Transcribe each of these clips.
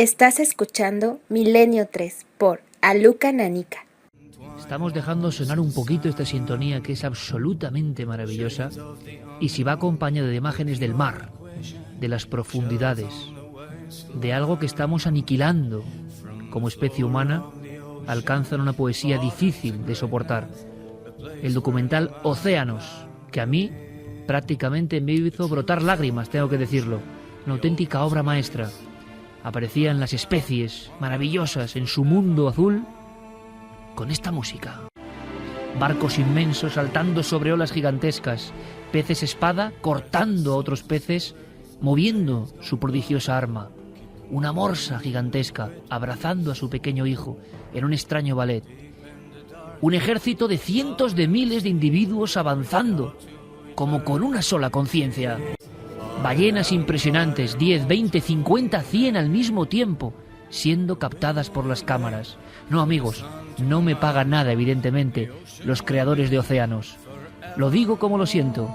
Estás escuchando Milenio 3 por Aluka Nanika. Estamos dejando sonar un poquito esta sintonía que es absolutamente maravillosa y si va acompañada de imágenes del mar, de las profundidades, de algo que estamos aniquilando como especie humana, alcanzan una poesía difícil de soportar. El documental Océanos, que a mí prácticamente me hizo brotar lágrimas, tengo que decirlo, una auténtica obra maestra. Aparecían las especies maravillosas en su mundo azul con esta música. Barcos inmensos saltando sobre olas gigantescas, peces espada cortando a otros peces, moviendo su prodigiosa arma. Una morsa gigantesca abrazando a su pequeño hijo en un extraño ballet. Un ejército de cientos de miles de individuos avanzando, como con una sola conciencia. Ballenas impresionantes, 10, 20, 50, 100 al mismo tiempo, siendo captadas por las cámaras. No, amigos, no me pagan nada, evidentemente, los creadores de Océanos. Lo digo como lo siento,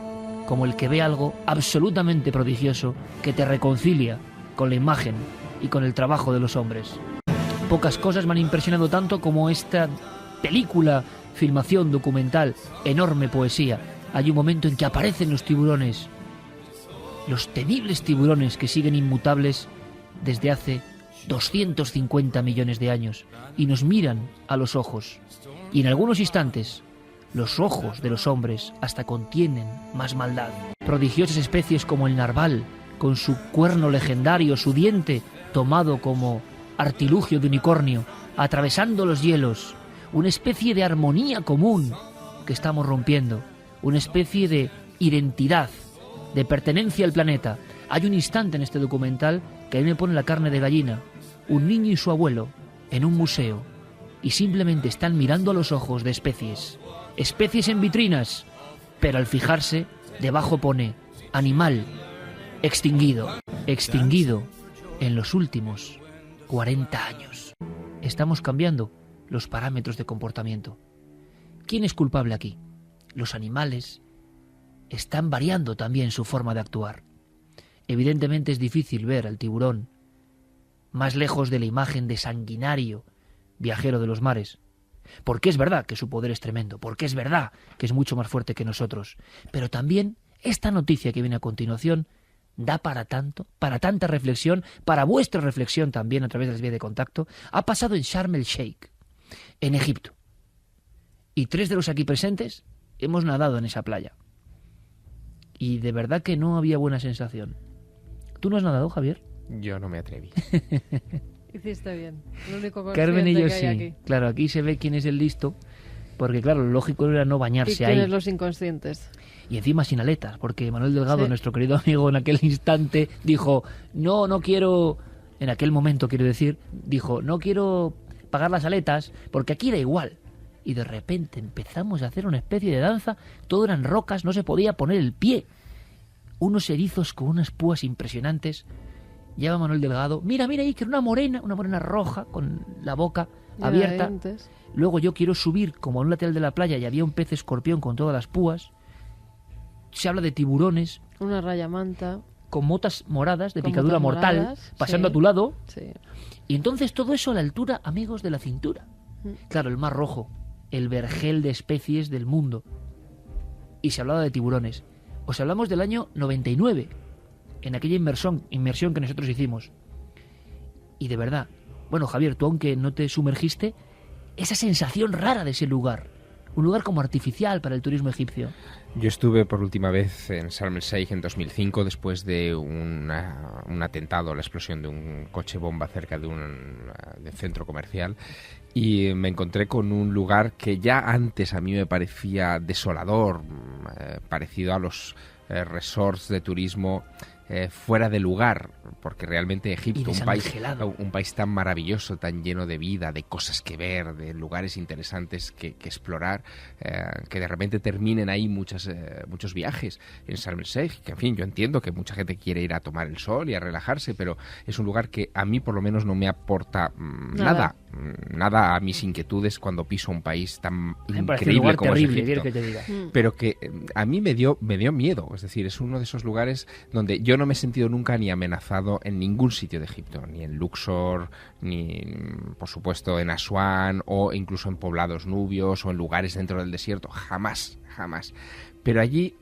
como el que ve algo absolutamente prodigioso que te reconcilia con la imagen y con el trabajo de los hombres. Pocas cosas me han impresionado tanto como esta película, filmación, documental, enorme poesía. Hay un momento en que aparecen los tiburones, los temibles tiburones que siguen inmutables desde hace 250 millones de años y nos miran a los ojos. Y en algunos instantes, los ojos de los hombres hasta contienen más maldad. Prodigiosas especies como el narval, con su cuerno legendario, su diente tomado como artilugio de unicornio, atravesando los hielos. Una especie de armonía común que estamos rompiendo. Una especie de identidad, de pertenencia al planeta. Hay un instante en este documental que a mí me pone la carne de gallina. Un niño y su abuelo en un museo y simplemente están mirando a los ojos de especies. Especies en vitrinas, pero al fijarse, debajo pone animal extinguido. Extinguido en los últimos 40 años. Estamos cambiando los parámetros de comportamiento. ¿Quién es culpable aquí? Los animales están variando también su forma de actuar. Evidentemente es difícil ver al tiburón más lejos de la imagen de sanguinario viajero de los mares, porque es verdad que su poder es tremendo, porque es verdad que es mucho más fuerte que nosotros, pero también esta noticia que viene a continuación da para tanto, para tanta reflexión, para vuestra reflexión también a través de las vías de contacto. Ha pasado en Sharm el Sheikh, en Egipto, y 3 de los aquí presentes hemos nadado en esa playa. Y de verdad que no había buena sensación. ¿Tú no has nadado, Javier? Yo no me atreví. Hiciste bien. El único Carmen y yo que sí. hay aquí. Claro, aquí se ve quién es el listo, porque claro, lo lógico era no bañarse ¿Y ahí. quiénes los inconscientes? Y encima sin aletas, porque Manuel Delgado, Sí. nuestro querido amigo, en aquel instante dijo, no quiero, en aquel momento quiero decir, dijo, no quiero pagar las aletas, porque aquí da igual. Y de repente empezamos a hacer una especie de danza, todo eran rocas, no se podía poner el pie. Unos erizos con unas púas impresionantes. Lleva Manuel Delgado, mira ahí, que era una morena roja, con la boca abierta. Luego yo quiero subir como a un lateral de la playa y había un pez escorpión con todas las púas. Se habla de tiburones. Una raya manta. Con motas moradas, de Con picadura motas mortal, moradas, pasando sí. a tu lado. Sí. Y entonces todo eso a la altura, amigos, de la cintura. Claro, el Mar Rojo, el vergel de especies del mundo. Y se hablaba de tiburones. Os hablamos del año 99, en aquella inmersión que nosotros hicimos. Y de verdad, bueno, Javier, tú aunque no te sumergiste, esa sensación rara de ese lugar, un lugar como artificial para el turismo egipcio. Yo estuve por última vez en Sharm el Sheikh en 2005 después de un atentado, la explosión de un coche bomba cerca de un centro comercial, y me encontré con un lugar que ya antes a mí me parecía desolador, parecido a los resorts de turismo fuera de lugar, porque realmente Egipto, un país tan maravilloso, tan lleno de vida, de cosas que ver, de lugares interesantes que explorar, que de repente terminen ahí muchos viajes en Sharm el Sheikh, que en fin, yo entiendo que mucha gente quiere ir a tomar el sol y a relajarse, pero es un lugar que a mí por lo menos no me aporta nada. nada a mis inquietudes cuando piso un país tan Me parece un increíble lugar como es terrible, Egipto. ¿quieres que te diga? Pero que a mí me dio miedo. Es decir, es uno de esos lugares donde yo no me he sentido nunca ni amenazado en ningún sitio de Egipto, ni en Luxor, ni por supuesto en Asuán, o incluso en poblados nubios o en lugares dentro del desierto. Jamás, jamás. Pero allí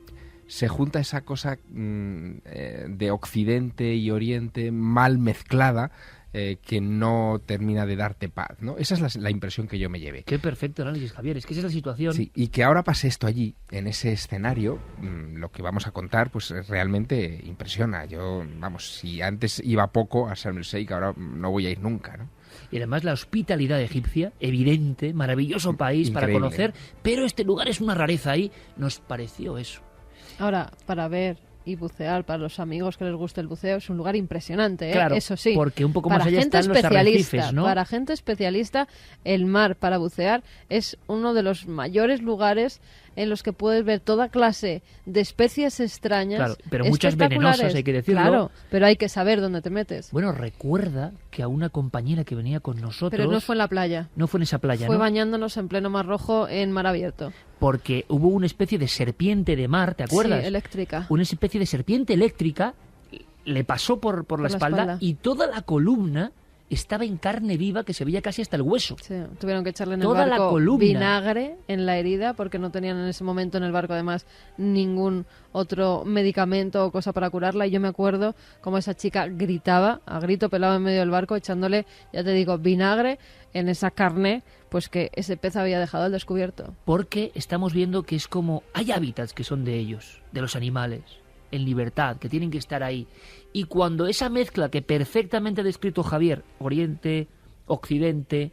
se junta esa cosa de Occidente y Oriente mal mezclada, que no termina de darte paz, ¿no? Esa es la impresión que yo me llevé. Qué perfecto análisis, Javier. Es que esa es la situación. Sí, y que ahora pase esto allí, en ese escenario, lo que vamos a contar, pues realmente impresiona. Yo, vamos, si antes iba poco a Sharm el Sheikh, ahora no voy a ir nunca, ¿no? Y además la hospitalidad egipcia, evidente, maravilloso país para Increíble. conocer, pero este lugar es una rareza ahí. Nos pareció eso. Ahora, para ver y bucear, para los amigos que les guste el buceo, es un lugar impresionante, ¿eh? Claro, Eso sí. porque un poco para más allá gente están los especialista, arrecifes, ¿no? Para gente especialista, el mar para bucear es uno de los mayores lugares en los que puedes ver toda clase de especies extrañas. Claro, pero muchas espectaculares. venenosas, hay que decirlo. Claro, pero hay que saber dónde te metes. Bueno, recuerda que a una compañera que venía con nosotros... Pero no fue en la playa. No fue en esa playa, Fue ¿no? bañándonos en pleno Mar Rojo en mar abierto. Porque hubo una especie de serpiente de mar, ¿te acuerdas? Sí, eléctrica. Una especie de serpiente eléctrica le pasó por la espalda y toda la columna estaba en carne viva que se veía casi hasta el hueso. Sí, tuvieron que echarle en Toda el la barco columna. vinagre en la herida porque no tenían en ese momento en el barco además ningún otro medicamento o cosa para curarla. Y yo me acuerdo como esa chica gritaba, a grito pelado en medio del barco, echándole, ya te digo, vinagre en esa carne, pues que ese pez había dejado al descubierto. Porque estamos viendo que es como... Hay hábitats que son de ellos, de los animales, en libertad, que tienen que estar ahí. Y cuando esa mezcla que perfectamente ha descrito Javier, Oriente, Occidente,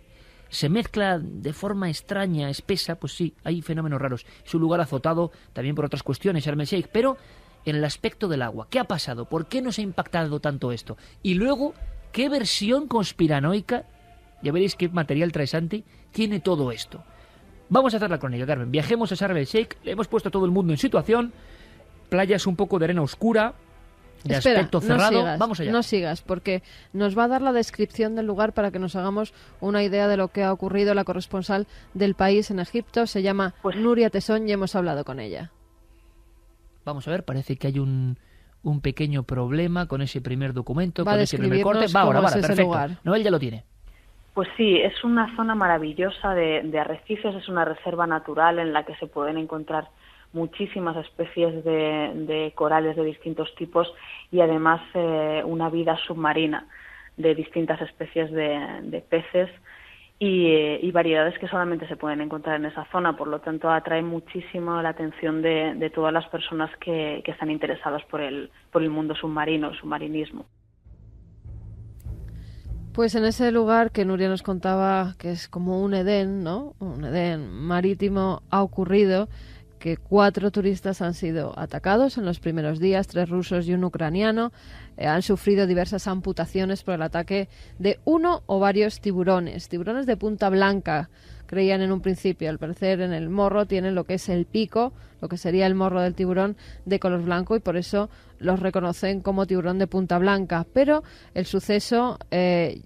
se mezcla de forma extraña, espesa, pues sí, hay fenómenos raros. Es un lugar azotado también por otras cuestiones, Sharm el Sheikh, pero en el aspecto del agua. ¿Qué ha pasado? ¿Por qué nos ha impactado tanto esto? Y luego, ¿qué versión conspiranoica, ya veréis qué material trae Santi, tiene todo esto? Vamos a hacer la crónica, Carmen. Viajemos a Sharm el Sheikh, le hemos puesto a todo el mundo en situación, playas un poco de arena oscura, de Espera, aspecto cerrado. no sigas, Vamos allá. no sigas, porque nos va a dar la descripción del lugar para que nos hagamos una idea de lo que ha ocurrido. La corresponsal del país en Egipto se llama Nuria Tesón y hemos hablado con ella. Vamos a ver, parece que hay un pequeño problema con ese primer documento, Va a con ese primer corte. describirnos Va ahora, cómo va, es ese perfecto. lugar. Noel ya lo tiene. Pues sí, es una zona maravillosa de arrecifes, es una reserva natural en la que se pueden encontrar muchísimas especies de corales de distintos tipos y además una vida submarina de distintas especies de peces y variedades que solamente se pueden encontrar en esa zona. Por lo tanto, atrae muchísimo la atención de todas las personas que están interesadas por el mundo submarino, el submarinismo. Pues en ese lugar que Nuria nos contaba que es como un Edén, ¿no? Un Edén marítimo, ha ocurrido que 4 turistas han sido atacados en los primeros días, 3 rusos y un ucraniano. Han sufrido diversas amputaciones por el ataque de uno o varios tiburones de punta blanca. Creían en un principio, al parecer en el morro tienen lo que es el pico, lo que sería el morro del tiburón de color blanco y por eso los reconocen como tiburón de punta blanca. Pero el suceso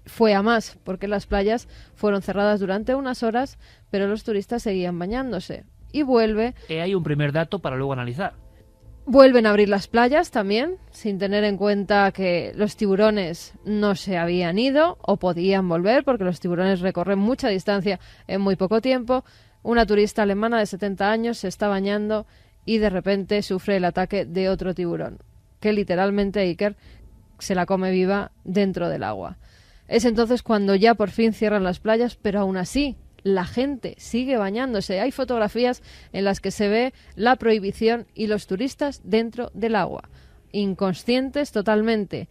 fue a más, porque las playas fueron cerradas durante unas horas, pero los turistas seguían bañándose. Y hay un primer dato para luego analizar. Vuelven a abrir las playas también, sin tener en cuenta que los tiburones no se habían ido o podían volver, porque los tiburones recorren mucha distancia en muy poco tiempo. Una turista alemana de 70 años se está bañando y de repente sufre el ataque de otro tiburón, que literalmente Iker se la come viva dentro del agua. Es entonces cuando ya por fin cierran las playas, pero aún así la gente sigue bañándose. Hay fotografías en las que se ve la prohibición y los turistas dentro del agua, inconscientes totalmente.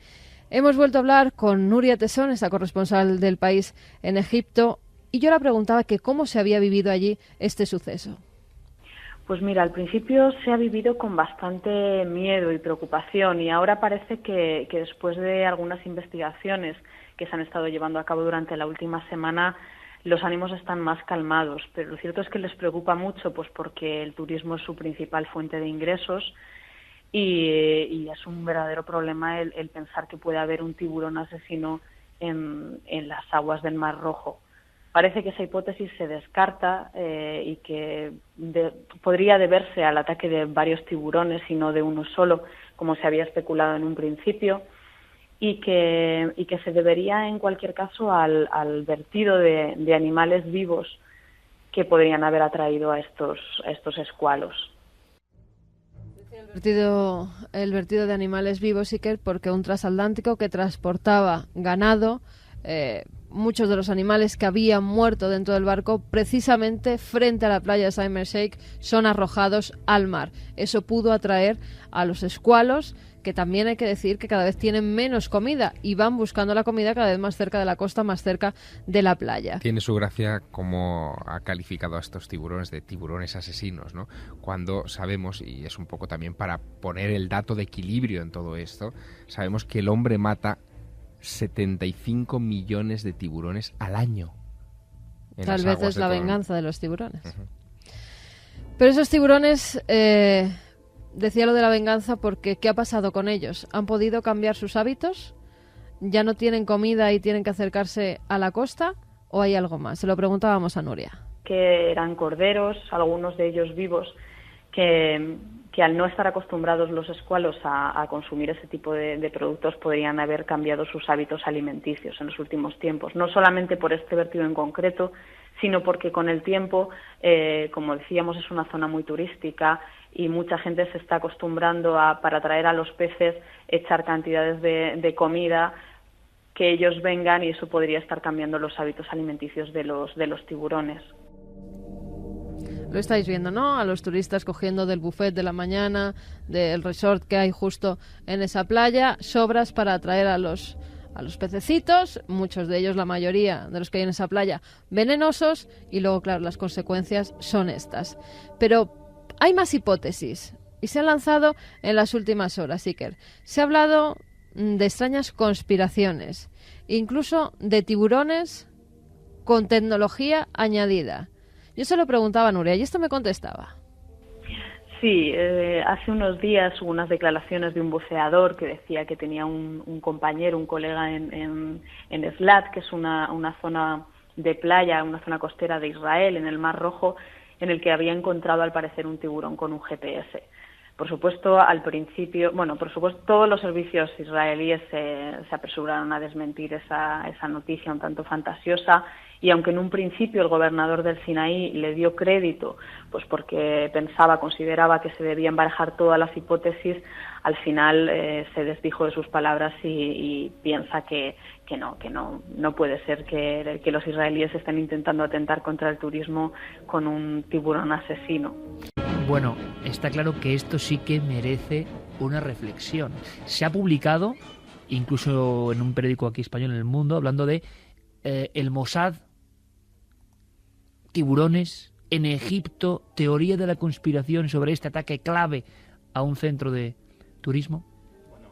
Hemos vuelto a hablar con Nuria Tesón, esa corresponsal del país en Egipto, y yo le preguntaba que cómo se había vivido allí este suceso. Pues mira, al principio se ha vivido con bastante miedo y preocupación y ahora parece que después de algunas investigaciones que se han estado llevando a cabo durante la última semana, los ánimos están más calmados, pero lo cierto es que les preocupa mucho, pues porque el turismo es su principal fuente de ingresos y es un verdadero problema el pensar que puede haber un tiburón asesino en las aguas del Mar Rojo. parece que esa hipótesis se descarta y que podría deberse al ataque de varios tiburones y no de uno solo, como se había especulado en un principio, y que se debería en cualquier caso al vertido de animales vivos que podrían haber atraído a estos escualos. El vertido de animales vivos, Iker, porque un transatlántico que transportaba ganado, muchos de los animales que habían muerto dentro del barco, precisamente frente a la playa de Sharm el Sheikh, son arrojados al mar. Eso pudo atraer a los escualos, que también hay que decir que cada vez tienen menos comida y van buscando la comida cada vez más cerca de la costa, más cerca de la playa. Tiene su gracia como ha calificado a estos tiburones de tiburones asesinos, ¿no? Cuando sabemos, y es un poco también para poner el dato de equilibrio en todo esto, sabemos que el hombre mata 75 millones de tiburones al año. Tal vez es la venganza de los tiburones. Pero esos tiburones... Decía lo de la venganza porque ¿qué ha pasado con ellos? ¿Han podido cambiar sus hábitos? ¿Ya no tienen comida y tienen que acercarse a la costa? ¿O hay algo más? Se lo preguntábamos a Nuria. Que eran corderos, algunos de ellos vivos, que al no estar acostumbrados los escualos a consumir ese tipo de productos podrían haber cambiado sus hábitos alimenticios en los últimos tiempos. No solamente por este vertido en concreto, sino porque con el tiempo, como decíamos, es una zona muy turística y mucha gente se está acostumbrando para atraer a los peces, echar cantidades de comida, que ellos vengan, y eso podría estar cambiando los hábitos alimenticios de los tiburones. Lo estáis viendo, ¿no? A los turistas cogiendo del buffet de la mañana, del resort que hay justo en esa playa, sobras para atraer a los pececitos, muchos de ellos, la mayoría de los que hay en esa playa, venenosos, y luego, claro, las consecuencias son estas. Pero hay más hipótesis y se han lanzado en las últimas horas, Iker. Se ha hablado de extrañas conspiraciones, incluso de tiburones con tecnología añadida. Yo se lo preguntaba a Nuria y esto me contestaba. Sí, hace unos días hubo unas declaraciones de un buceador que decía que tenía un compañero, un colega en Eilat, que es una zona de playa, una zona costera de Israel, en el Mar Rojo, en el que había encontrado al parecer un tiburón con un GPS. Por supuesto, al principio, todos los servicios israelíes se apresuraron a desmentir esa noticia un tanto fantasiosa, y aunque en un principio el gobernador del Sinaí le dio crédito, pues porque consideraba que se debían barajar todas las hipótesis, al final se desdijo de sus palabras y piensa que no puede ser que los israelíes estén intentando atentar contra el turismo con un tiburón asesino. Bueno, está claro que esto sí que merece una reflexión. Se ha publicado, incluso en un periódico aquí español, en El Mundo, hablando de el Mossad, tiburones en Egipto, teoría de la conspiración sobre este ataque clave a un centro de turismo. Bueno,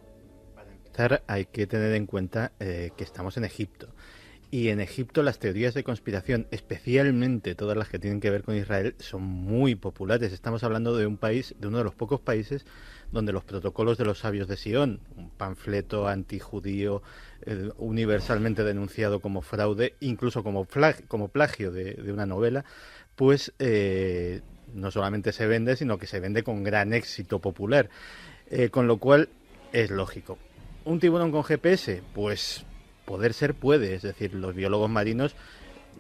para empezar hay que tener en cuenta que estamos en Egipto. Y en Egipto las teorías de conspiración, especialmente todas las que tienen que ver con Israel, son muy populares. Estamos hablando de un país, de uno de los pocos países donde los protocolos de los sabios de Sion, un panfleto antijudío universalmente denunciado como fraude, incluso como plagio de una novela, pues no solamente se vende, sino que se vende con gran éxito popular. Con lo cual es lógico. ¿Un tiburón con GPS? Pues poder ser puede, es decir, los biólogos marinos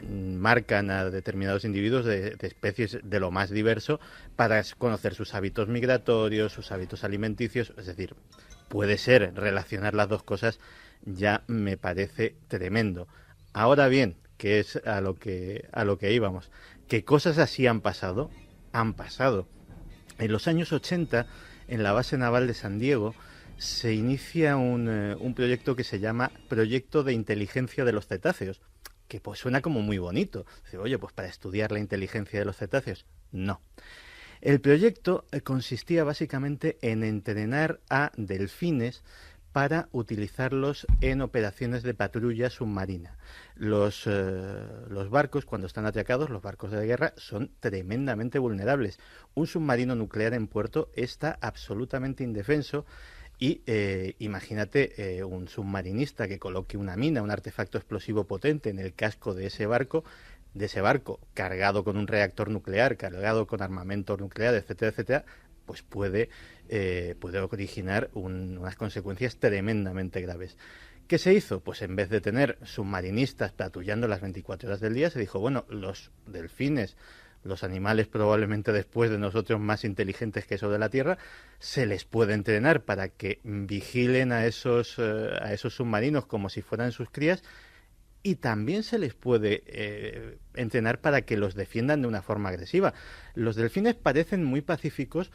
marcan a determinados individuos de especies de lo más diverso para conocer sus hábitos migratorios, sus hábitos alimenticios, es decir, puede ser. Relacionar las dos cosas ya me parece tremendo. Ahora bien, que es a lo que íbamos, ¿qué cosas así han pasado? Han pasado. En los años 80, en la base naval de San Diego, se inicia un proyecto que se llama Proyecto de Inteligencia de los Cetáceos, que pues suena como muy bonito. Dice, oye, pues para estudiar la inteligencia de los cetáceos. No. El proyecto consistía básicamente en entrenar a delfines para utilizarlos en operaciones de patrulla submarina. Los barcos, cuando están atracados, los barcos de guerra, son tremendamente vulnerables. Un submarino nuclear en puerto está absolutamente indefenso Y imagínate un submarinista que coloque una mina, un artefacto explosivo potente en el casco de ese barco cargado con un reactor nuclear, cargado con armamento nuclear, etcétera, etcétera, pues puede originar unas consecuencias tremendamente graves. ¿Qué se hizo? Pues en vez de tener submarinistas patrullando las 24 horas del día, se dijo, bueno, los delfines, los animales probablemente después de nosotros más inteligentes que eso de la Tierra, se les puede entrenar para que vigilen a esos submarinos como si fueran sus crías, y también se les puede entrenar para que los defiendan de una forma agresiva. Los delfines parecen muy pacíficos,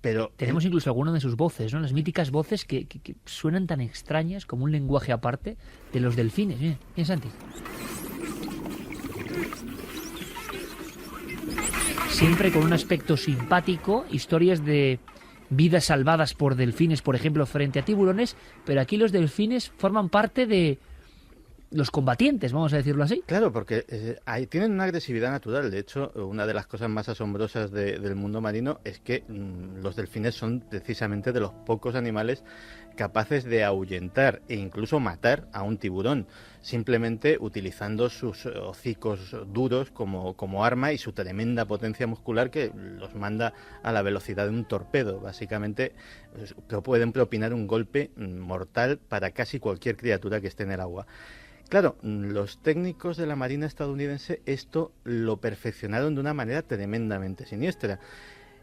pero... Tenemos incluso alguna de sus voces, ¿no? Las míticas voces que suenan tan extrañas como un lenguaje aparte de los delfines. Bien, Santi. Siempre con un aspecto simpático, historias de vidas salvadas por delfines, por ejemplo, frente a tiburones, pero aquí los delfines forman parte de los combatientes, vamos a decirlo así. Claro, porque tienen una agresividad natural. De hecho, una de las cosas más asombrosas del mundo marino es que los delfines son precisamente de los pocos animales capaces de ahuyentar e incluso matar a un tiburón, simplemente utilizando sus hocicos duros como arma y su tremenda potencia muscular que los manda a la velocidad de un torpedo. Básicamente pueden propinar un golpe mortal para casi cualquier criatura que esté en el agua. Claro, los técnicos de la Marina estadounidense esto lo perfeccionaron de una manera tremendamente siniestra,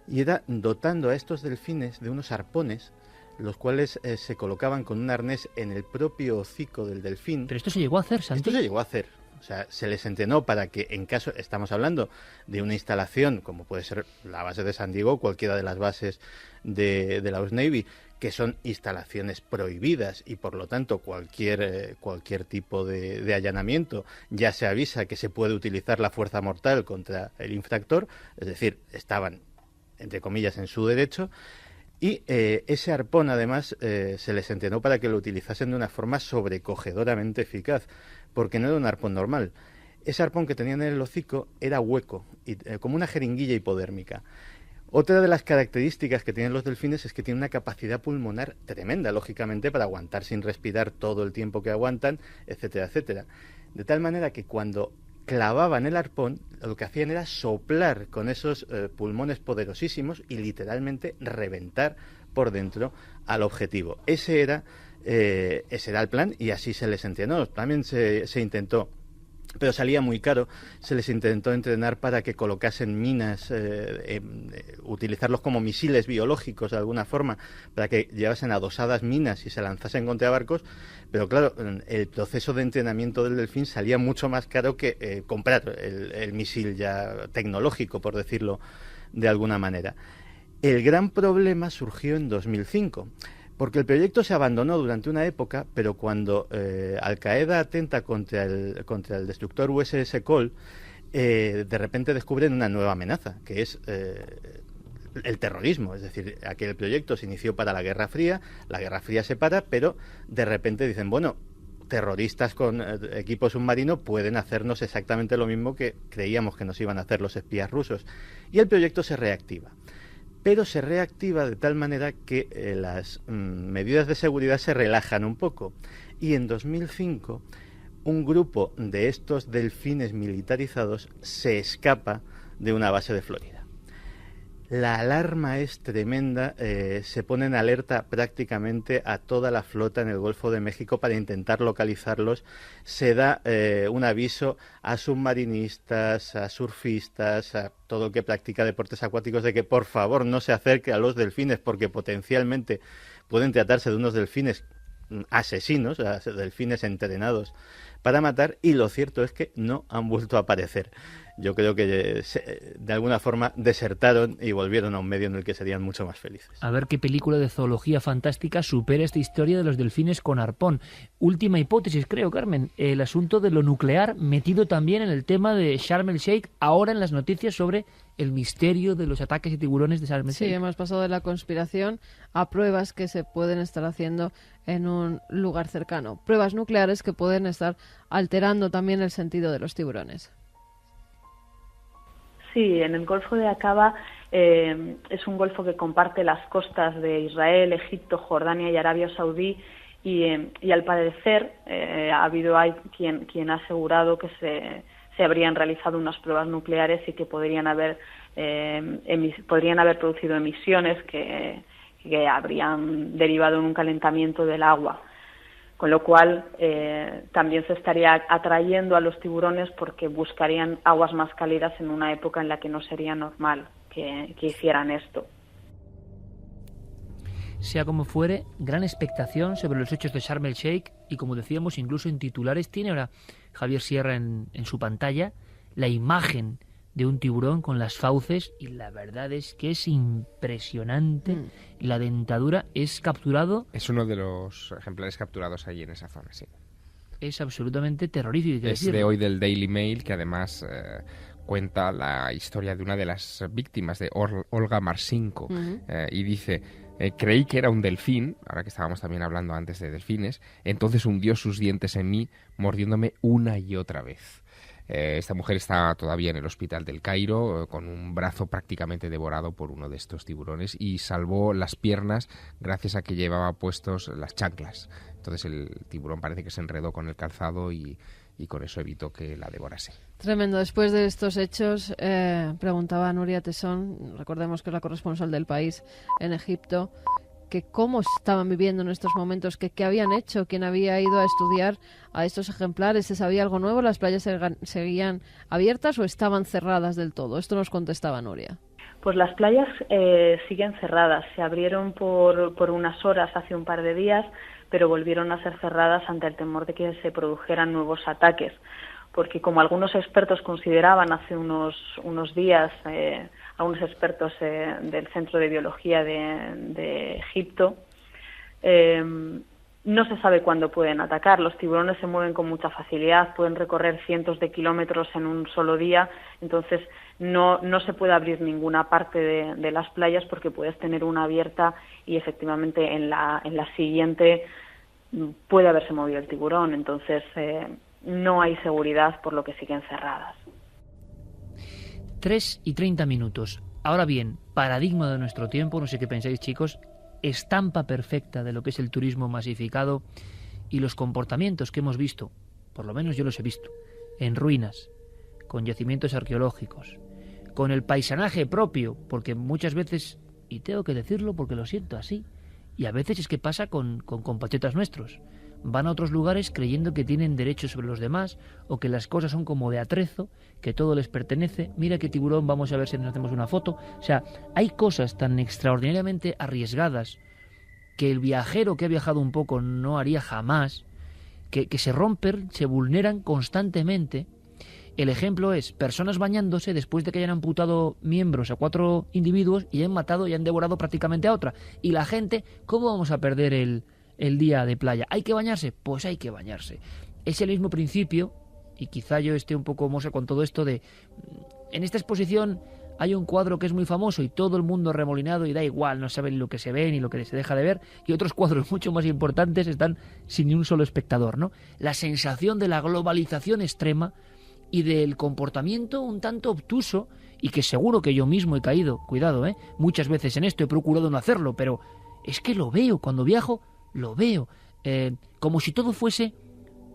y era dotando a estos delfines de unos arpones, los cuales se colocaban con un arnés en el propio hocico del delfín. Pero esto se llegó a hacer, Santi. Esto se llegó a hacer. O sea, se les entrenó para que en caso, estamos hablando de una instalación como puede ser la base de San Diego, cualquiera de las bases de la US Navy, que son instalaciones prohibidas y por lo tanto cualquier tipo de allanamiento ya se avisa que se puede utilizar la fuerza mortal contra el infractor, es decir, estaban, entre comillas, en su derecho. Y ese arpón, además, se les entrenó para que lo utilizasen de una forma sobrecogedoramente eficaz, porque no era un arpón normal. Ese arpón que tenían en el hocico era hueco, y, como una jeringuilla hipodérmica. Otra de las características que tienen los delfines es que tienen una capacidad pulmonar tremenda, lógicamente, para aguantar sin respirar todo el tiempo que aguantan, etcétera, etcétera. De tal manera que cuando clavaban el arpón, lo que hacían era soplar con esos pulmones poderosísimos y literalmente reventar por dentro al objetivo. Ese era el plan y así se les entrenó. También se intentó, pero salía muy caro, se les intentó entrenar para que colocasen minas, utilizarlos como misiles biológicos de alguna forma, para que llevasen adosadas minas y se lanzasen contra barcos, pero claro, el proceso de entrenamiento del delfín salía mucho más caro que comprar el misil ya tecnológico, por decirlo de alguna manera. El gran problema surgió en 2005, porque el proyecto se abandonó durante una época, pero cuando Al-Qaeda atenta contra el destructor USS Cole, de repente descubren una nueva amenaza, que es el terrorismo. Es decir, aquel proyecto se inició para la Guerra Fría se para, pero de repente dicen, bueno, terroristas con equipo submarino pueden hacernos exactamente lo mismo que creíamos que nos iban a hacer los espías rusos. Y el proyecto se reactiva. Pero se reactiva de tal manera que las medidas de seguridad se relajan un poco. Y en 2005, un grupo de estos delfines militarizados se escapa de una base de Florida. La alarma es tremenda, se pone en alerta prácticamente a toda la flota en el Golfo de México para intentar localizarlos. Se da un aviso a submarinistas, a surfistas, a todo el que practica deportes acuáticos de que por favor no se acerque a los delfines porque potencialmente pueden tratarse de unos delfines asesinos, o sea, delfines entrenados para matar, y lo cierto es que no han vuelto a aparecer. Yo creo que de alguna forma desertaron y volvieron a un medio en el que serían mucho más felices. A ver qué película de zoología fantástica supera esta historia de los delfines con arpón. Última hipótesis, creo, Carmen, el asunto de lo nuclear metido también en el tema de Sharm el Sheikh, ahora en las noticias sobre el misterio de los ataques de tiburones de Sharm el Sheikh. Sí, hemos pasado de la conspiración a pruebas que se pueden estar haciendo en un lugar cercano. Pruebas nucleares que pueden estar alterando también el sentido de los tiburones. Sí, en el Golfo de Aqaba Es un golfo que comparte las costas de Israel, Egipto, Jordania y Arabia Saudí, y al parecer hay quien ha asegurado que se habrían realizado unas pruebas nucleares y que podrían haber producido emisiones que habrían derivado en un calentamiento del agua. Con lo cual también se estaría atrayendo a los tiburones porque buscarían aguas más cálidas en una época en la que no sería normal que hicieran esto. Sea como fuere, gran expectación sobre los hechos de Sharm el Sheikh y, como decíamos, incluso en titulares tiene ahora Javier Sierra en su pantalla la imagen de un tiburón con las fauces y la verdad es que es impresionante. La dentadura es capturado. Es uno de los ejemplares capturados allí en esa zona, sí. Es absolutamente terrorífico. Es de hoy del Daily Mail, que además cuenta la historia de una de las víctimas, de Olga Marcinko, y dice: creí que era un delfín, ahora que estábamos también hablando antes de delfines, entonces hundió sus dientes en mí, mordiéndome una y otra vez. Esta mujer está todavía en el hospital del Cairo, con un brazo prácticamente devorado por uno de estos tiburones, y salvó las piernas gracias a que llevaba puestos las chanclas. Entonces el tiburón parece que se enredó con el calzado y con eso evitó que la devorase. Tremendo. Después de estos hechos, preguntaba a Nuria Tesón, recordemos que es la corresponsal del País en Egipto, que cómo estaban viviendo en estos momentos, que qué habían hecho, quién había ido a estudiar a estos ejemplares, ¿se sabía algo nuevo? ¿Las playas seguían abiertas o estaban cerradas del todo? Esto nos contestaba Nuria. Pues las playas siguen cerradas. Se abrieron por unas horas hace un par de días, pero volvieron a ser cerradas ante el temor de que se produjeran nuevos ataques. Porque como algunos expertos consideraban hace unos días, algunos expertos del Centro de Biología de Egipto, no se sabe cuándo pueden atacar. Los tiburones se mueven con mucha facilidad, pueden recorrer cientos de kilómetros en un solo día, entonces no se puede abrir ninguna parte de las playas porque puedes tener una abierta y efectivamente en la siguiente puede haberse movido el tiburón, entonces no hay seguridad, por lo que siguen cerradas. 3:30. Ahora bien, paradigma de nuestro tiempo, no sé qué pensáis, chicos, estampa perfecta de lo que es el turismo masificado y los comportamientos que hemos visto, por lo menos yo los he visto, en ruinas, con yacimientos arqueológicos, con el paisanaje propio, porque muchas veces, y tengo que decirlo porque lo siento así, y a veces es que pasa con compatriotas nuestros, van a otros lugares creyendo que tienen derechos sobre los demás o que las cosas son como de atrezo, que todo les pertenece. Mira qué tiburón, vamos a ver si nos hacemos una foto. O sea, hay cosas tan extraordinariamente arriesgadas que el viajero que ha viajado un poco no haría jamás, que se rompen, se vulneran constantemente. El ejemplo es personas bañándose después de que hayan amputado miembros a 4 individuos y han matado y han devorado prácticamente a otra. Y la gente, ¿cómo vamos a perder el día de playa? ¿Hay que bañarse? Pues hay que bañarse. Es el mismo principio, y quizá yo esté un poco mozo con todo esto de... En esta exposición hay un cuadro que es muy famoso y todo el mundo remolinado y da igual, no saben lo que se ve ni lo que se deja de ver, y otros cuadros mucho más importantes están sin ni un solo espectador, ¿no? La sensación de la globalización extrema y del comportamiento un tanto obtuso, y que seguro que yo mismo he caído, cuidado, muchas veces en esto he procurado no hacerlo, pero es que lo veo, cuando viajo lo veo, como si todo fuese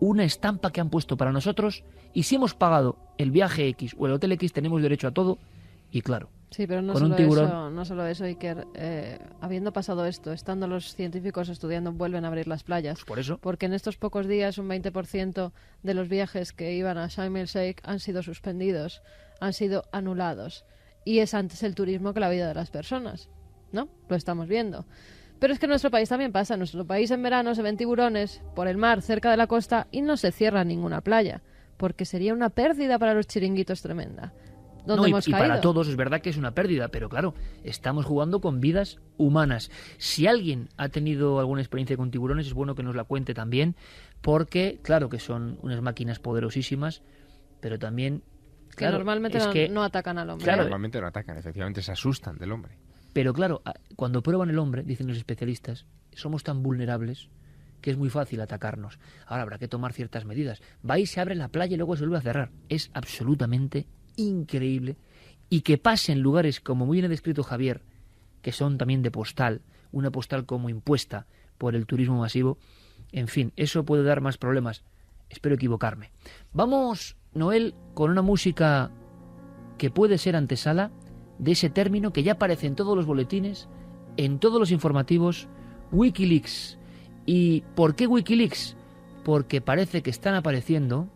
una estampa que han puesto para nosotros, y si hemos pagado el viaje X o el hotel X tenemos derecho a todo, y claro, sí, pero no con solo un tiburón... eso, no solo eso, Iker, habiendo pasado esto, estando los científicos estudiando, vuelven a abrir las playas. Pues por eso. Porque en estos pocos días un 20% de los viajes que iban a Sharm el Sheikh han sido suspendidos, han sido anulados. Y es antes el turismo que la vida de las personas, ¿no? Lo estamos viendo. Pero es que en nuestro país también pasa. En nuestro país en verano se ven tiburones por el mar, cerca de la costa, y no se cierra ninguna playa, porque sería una pérdida para los chiringuitos tremenda. ¿Dónde hemos caído? Para todos es verdad que es una pérdida, pero claro, estamos jugando con vidas humanas. Si alguien ha tenido alguna experiencia con tiburones, es bueno que nos la cuente también, porque claro que son unas máquinas poderosísimas, pero también... Claro, que normalmente no atacan al hombre. Claro, normalmente no atacan, efectivamente se asustan del hombre. Pero claro, cuando prueban el hombre, dicen los especialistas, somos tan vulnerables que es muy fácil atacarnos. Ahora habrá que tomar ciertas medidas. Va y se abre la playa y luego se vuelve a cerrar. Es absolutamente increíble y que pase en lugares, como muy bien ha descrito Javier, que son también de postal, una postal como impuesta por el turismo masivo, en fin, eso puede dar más problemas. Espero equivocarme. Vamos, Noel, con una música que puede ser antesala de ese término que ya aparece en todos los boletines, en todos los informativos, Wikileaks. ¿Y por qué Wikileaks? Porque parece que están apareciendo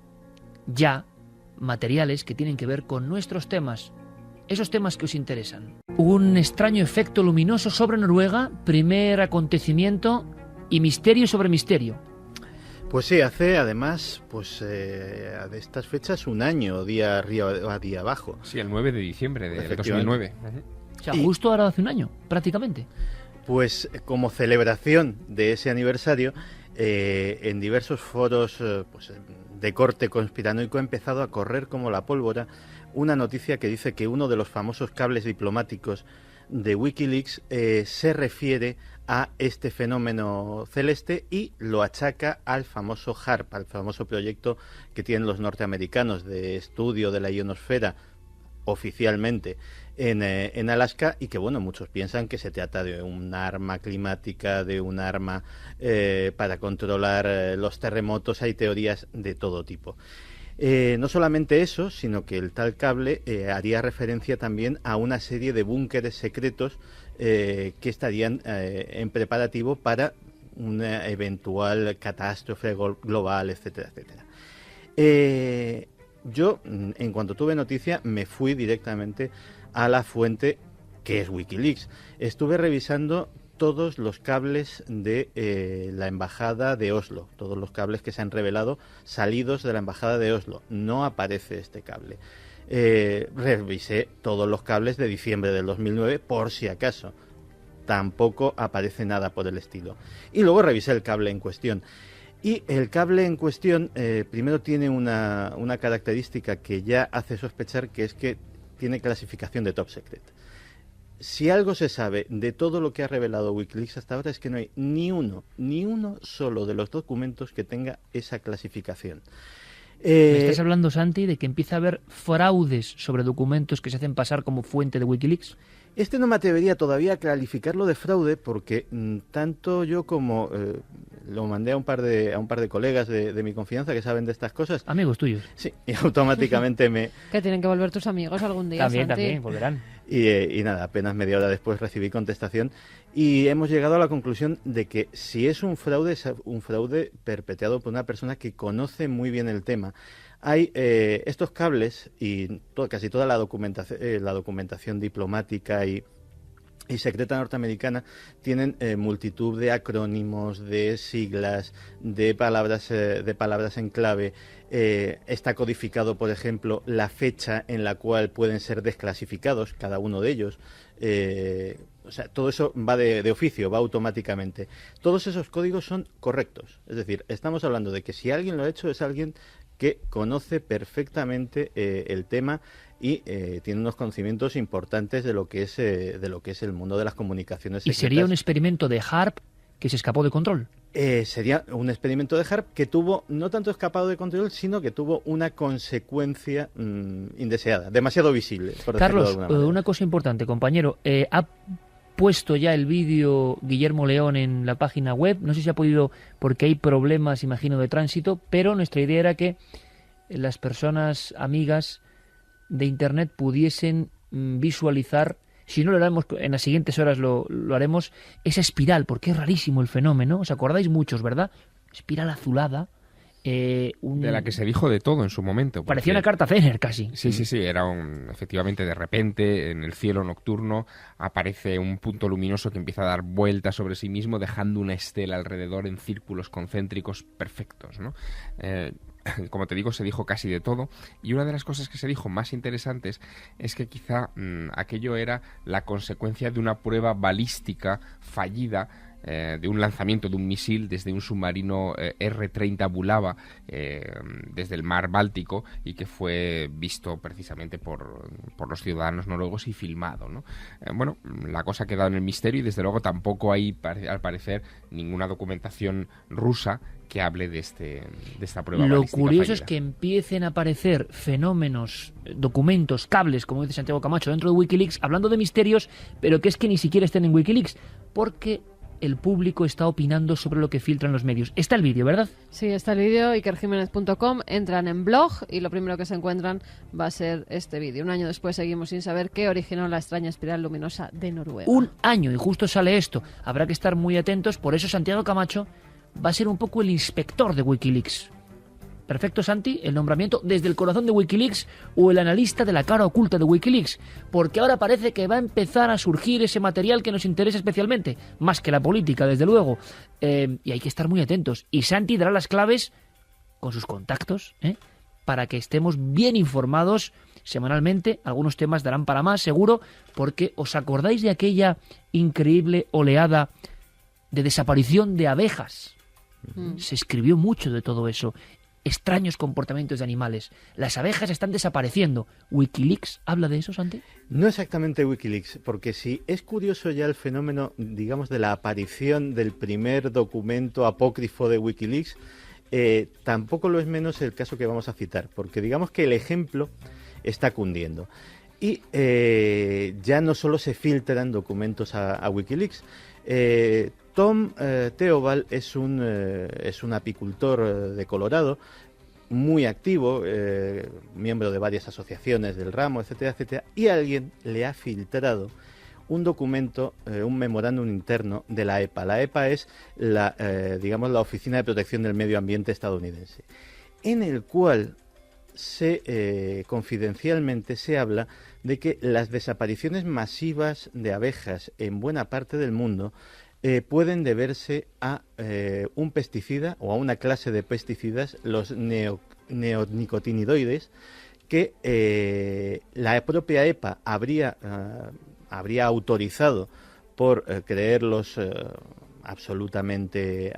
ya materiales que tienen que ver con nuestros temas, esos temas que os interesan. Un extraño efecto luminoso sobre Noruega, primer acontecimiento y misterio sobre misterio. Pues sí, hace además de estas fechas un año, día arriba, día abajo. Sí, el 9 de diciembre de 2009. O sea, justo ahora hace un año, prácticamente. Pues como celebración de ese aniversario, en diversos foros de corte conspiranoico ha empezado a correr como la pólvora una noticia que dice que uno de los famosos cables diplomáticos de Wikileaks se refiere a este fenómeno celeste y lo achaca al famoso HAARP, al famoso proyecto que tienen los norteamericanos de estudio de la ionosfera oficialmente en Alaska, y que bueno, muchos piensan que se trata de un arma climática, de un arma para controlar los terremotos. Hay teorías de todo tipo. No solamente eso, sino que el tal cable haría referencia también a una serie de búnkeres secretos que estarían en preparativo para una eventual catástrofe global, etcétera, etcétera. Yo, en cuanto tuve noticia, me fui directamente a la fuente que es Wikileaks. Estuve revisando todos los cables de la embajada de Oslo, todos los cables que se han revelado salidos de la embajada de Oslo. No aparece este cable. Revisé todos los cables de diciembre del 2009 por si acaso. Tampoco aparece nada por el estilo. Y luego revisé el cable en cuestión. Y el cable en cuestión primero tiene una característica que ya hace sospechar, que es que tiene clasificación de top secret. Si algo se sabe de todo lo que ha revelado Wikileaks hasta ahora es que no hay ni uno solo de los documentos que tenga esa clasificación. Me estás hablando, Santi, de que empieza a haber fraudes sobre documentos que se hacen pasar como fuente de Wikileaks. No me atrevería todavía a calificarlo de fraude porque tanto yo como lo mandé a un par de colegas de mi confianza que saben de estas cosas. Amigos tuyos. Sí, y automáticamente me... Que tienen que volver tus amigos algún día, Santi. También, volverán. Y nada, apenas media hora después recibí contestación y hemos llegado a la conclusión de que si es un fraude perpetrado por una persona que conoce muy bien el tema. Hay estos cables y casi toda la documentación diplomática y secreta norteamericana tienen multitud de acrónimos, de siglas, de palabras en clave. Está codificado, por ejemplo, la fecha en la cual pueden ser desclasificados cada uno de ellos. O sea, todo eso va de oficio, va automáticamente. Todos esos códigos son correctos. Es decir, estamos hablando de que si alguien lo ha hecho es alguien que conoce perfectamente el tema y tiene unos conocimientos importantes de lo que es el mundo de las comunicaciones secretas. ¿Y sería un experimento de HAARP que se escapó de control? Sería un experimento de HAARP que tuvo, no tanto escapado de control, sino que tuvo una consecuencia indeseada, demasiado visible. Por Carlos, una cosa importante, compañero. ¿Ha puesto ya el vídeo Guillermo León en la página web? No sé si ha podido, porque hay problemas, imagino, de tránsito, pero nuestra idea era que las personas amigas de Internet pudiesen visualizar, si no lo haremos en las siguientes horas, lo haremos, esa espiral, porque es rarísimo el fenómeno. ¿Os acordáis muchos, verdad? Espiral azulada. De la que se dijo de todo en su momento. Parecía una carta Fener casi. Sí, era efectivamente de repente en el cielo nocturno aparece un punto luminoso que empieza a dar vueltas sobre sí mismo, dejando una estela alrededor en círculos concéntricos perfectos, ¿no? Como te digo, se dijo casi de todo, y una de las cosas que se dijo más interesantes es que quizá aquello era la consecuencia de una prueba balística fallida de un lanzamiento de un misil desde un submarino R-30 Bulava desde el mar Báltico, y que fue visto precisamente por los ciudadanos noruegos y filmado, ¿no? Bueno, la cosa ha quedado en el misterio, y desde luego tampoco hay, al parecer, ninguna documentación rusa que hable de esta prueba Lo balística curioso fallida. es que empiecen a aparecer fenómenos, documentos, cables, como dice Santiago Camacho, dentro de Wikileaks, hablando de misterios, pero que es que ni siquiera estén en Wikileaks, porque el público está opinando sobre lo que filtran los medios. Está el vídeo, ¿verdad? Sí, está el vídeo, ikerjimenez.com, entran en blog y lo primero que se encuentran va a ser este vídeo. Un año después seguimos sin saber qué originó la extraña espiral luminosa de Noruega. Un año, y justo sale esto. Habrá que estar muy atentos, por eso Santiago Camacho va a ser un poco el inspector de Wikileaks. Perfecto, Santi, el nombramiento desde el corazón de Wikileaks, o el analista de la cara oculta de Wikileaks, porque ahora parece que va a empezar a surgir ese material que nos interesa especialmente, más que la política, desde luego, y hay que estar muy atentos. Y Santi dará las claves con sus contactos, para que estemos bien informados semanalmente. Algunos temas darán para más, seguro, porque ¿os acordáis de aquella increíble oleada de desaparición de abejas? Se escribió mucho de todo eso. Extraños comportamientos de animales. Las abejas están desapareciendo. ¿Wikileaks habla de eso, Santi? No exactamente Wikileaks, porque sí es curioso ya el fenómeno, digamos, de la aparición del primer documento apócrifo de Wikileaks, tampoco lo es menos el caso que vamos a citar, porque digamos que el ejemplo está cundiendo. Y ya no solo se filtran documentos a Wikileaks. Tom Theobald es un apicultor de Colorado, muy activo, miembro de varias asociaciones del ramo, etcétera, etcétera, y alguien le ha filtrado un documento, un memorándum interno de la EPA. La EPA es la Oficina de Protección del Medio Ambiente estadounidense, en el cual confidencialmente se habla de que las desapariciones masivas de abejas en buena parte del mundo pueden deberse a un pesticida o a una clase de pesticidas, los neonicotinoides, que la propia EPA habría autorizado por creerlos absolutamente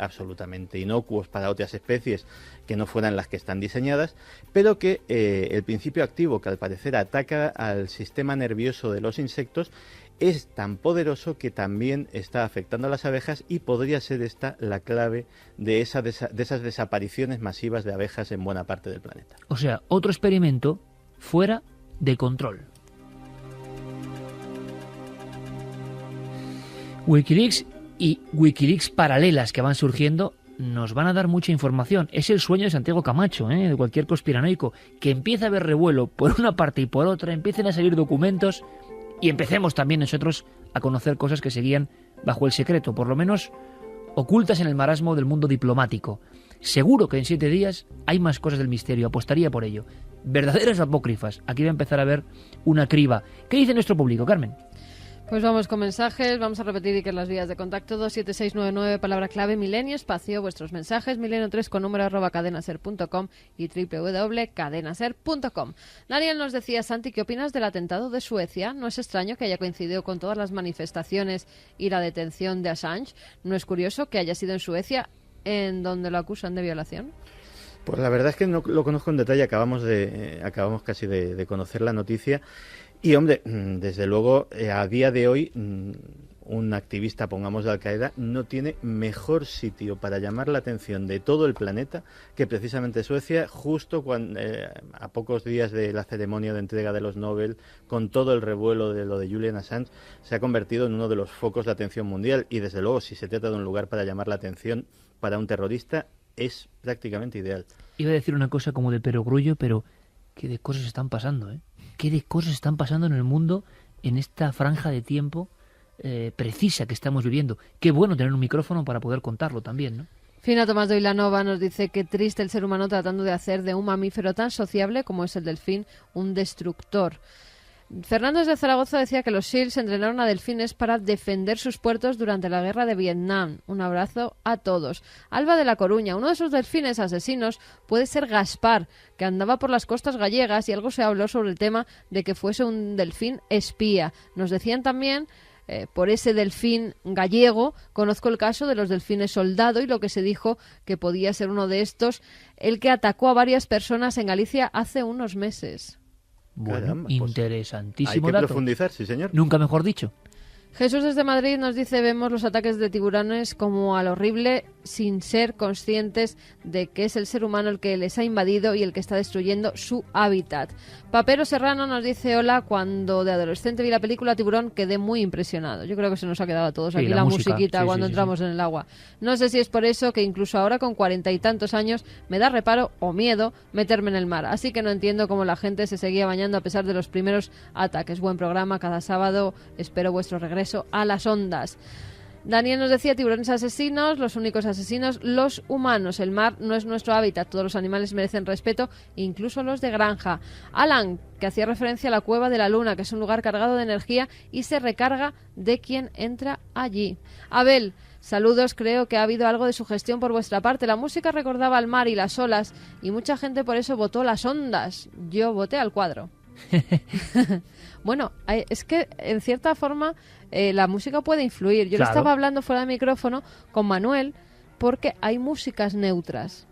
inocuos para otras especies que no fueran las que están diseñadas, pero que el principio activo, que al parecer ataca al sistema nervioso de los insectos, es tan poderoso que también está afectando a las abejas, y podría ser esta la clave de esas desapariciones masivas de abejas en buena parte del planeta. O sea, otro experimento fuera de control. Wikileaks y Wikileaks paralelas que van surgiendo nos van a dar mucha información. Es el sueño de Santiago Camacho, de cualquier conspiranoico, que empieza a haber revuelo por una parte y por otra, empiecen a salir documentos y empecemos también nosotros a conocer cosas que seguían bajo el secreto, por lo menos ocultas en el marasmo del mundo diplomático. Seguro que en 7 días hay más cosas del misterio, apostaría por ello. Verdaderas apócrifas. Aquí va a empezar a haber una criba. ¿Qué dice nuestro público, Carmen? Pues vamos con mensajes, vamos a repetir que las vías de contacto: 27699, palabra clave milenio, espacio, vuestros mensajes, milenio3 con número @cadenaser.com y www.cadenaser.com. Daniel nos decía: Santi, ¿qué opinas del atentado de Suecia? No es extraño que haya coincidido con todas las manifestaciones y la detención de Assange. ¿No es curioso que haya sido en Suecia en donde lo acusan de violación? Pues la verdad es que no lo conozco en detalle, acabamos casi de conocer la noticia. Y hombre, desde luego, a día de hoy, un activista, pongamos, de Al-Qaeda no tiene mejor sitio para llamar la atención de todo el planeta que precisamente Suecia, justo cuando, a pocos días de la ceremonia de entrega de los Nobel, con todo el revuelo de lo de Julian Assange, se ha convertido en uno de los focos de atención mundial. Y desde luego, si se trata de un lugar para llamar la atención para un terrorista, es prácticamente ideal. Iba a decir una cosa como de perogrullo, pero qué de cosas están pasando, qué de cosas están pasando en el mundo en esta franja de tiempo precisa que estamos viviendo. Qué bueno tener un micrófono para poder contarlo también, ¿no? Fina Tomás de Vilanova nos dice que triste el ser humano tratando de hacer de un mamífero tan sociable como es el delfín un destructor. Fernández de Zaragoza decía que los SEALs entrenaron a delfines para defender sus puertos durante la guerra de Vietnam. Un abrazo a todos. Alba de La Coruña: uno de esos delfines asesinos puede ser Gaspar, que andaba por las costas gallegas, y algo se habló sobre el tema de que fuese un delfín espía. Nos decían también por ese delfín gallego. Conozco el caso de los delfines soldado y lo que se dijo que podía ser uno de estos, el que atacó a varias personas en Galicia hace unos meses. Bueno, Caramba, pues interesantísimo hay que dato. profundizar, sí señor. Nunca mejor dicho. Jesús desde Madrid nos dice: vemos los ataques de tiburones como al horrible sin ser conscientes de que es el ser humano el que les ha invadido y el que está destruyendo su hábitat. Papero Serrano nos dice: hola, cuando de adolescente vi la película Tiburón quedé muy impresionado. Yo creo que se nos ha quedado a todos Sí, aquí la la música. musiquita Sí, cuando sí, entramos en el agua. No sé si es por eso que incluso ahora con 40 y tantos años me da reparo o miedo meterme en el mar. Así que no entiendo cómo la gente se seguía bañando a pesar de los primeros ataques. Buen programa cada sábado. Espero vuestro regreso a las ondas. Daniel nos decía: tiburones asesinos, los únicos asesinos, los humanos. El mar no es nuestro hábitat, todos los animales merecen respeto, incluso los de granja. Alan, que hacía referencia a la Cueva de la Luna, que es un lugar cargado de energía y se recarga de quien entra allí. Abel: saludos, creo que ha habido algo de sugestión por vuestra parte. La música recordaba al mar y las olas y mucha gente por eso votó las ondas. Yo voté al cuadro. Bueno, es que en cierta forma la música puede influir. Yo Claro. le estaba hablando fuera de micrófono con Manuel porque hay músicas neutras.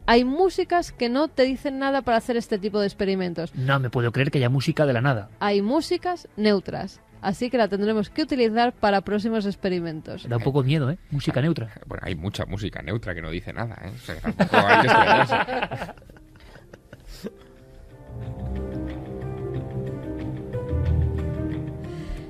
Hay músicas que no te dicen nada para hacer este tipo de experimentos. No me puedo creer que haya música de la nada. Hay músicas neutras. Así que la tendremos que utilizar para próximos experimentos. Da un poco de miedo, ¿eh? Música neutra. Bueno, hay mucha música neutra que no dice nada, ¿eh? O sea, que tampoco hay que extrañarse.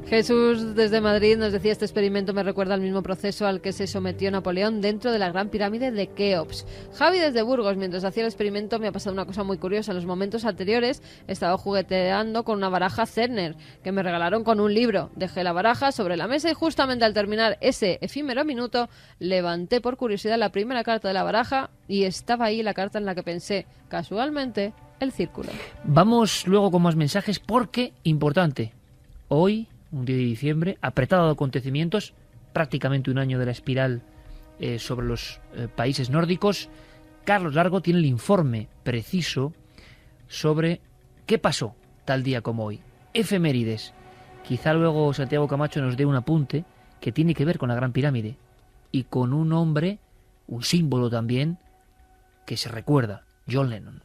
Jesús desde Madrid nos decía: este experimento me recuerda al mismo proceso al que se sometió Napoleón dentro de la Gran Pirámide de Keops. Javi desde Burgos: mientras hacía el experimento me ha pasado una cosa muy curiosa. En los momentos anteriores estaba jugueteando con una baraja Cerner que me regalaron con un libro. Dejé la baraja sobre la mesa y justamente al terminar ese efímero minuto levanté por curiosidad la primera carta de la baraja y estaba ahí la carta en la que pensé, casualmente, el círculo. Vamos luego con más mensajes porque, importante, hoy, un 10 de diciembre, apretado de acontecimientos, prácticamente un año de la espiral sobre los países nórdicos, Carlos Largo tiene el informe preciso sobre qué pasó tal día como hoy. Efemérides. Quizá luego Santiago Camacho nos dé un apunte que tiene que ver con la Gran Pirámide y con un hombre, un símbolo también, que se recuerda, John Lennon.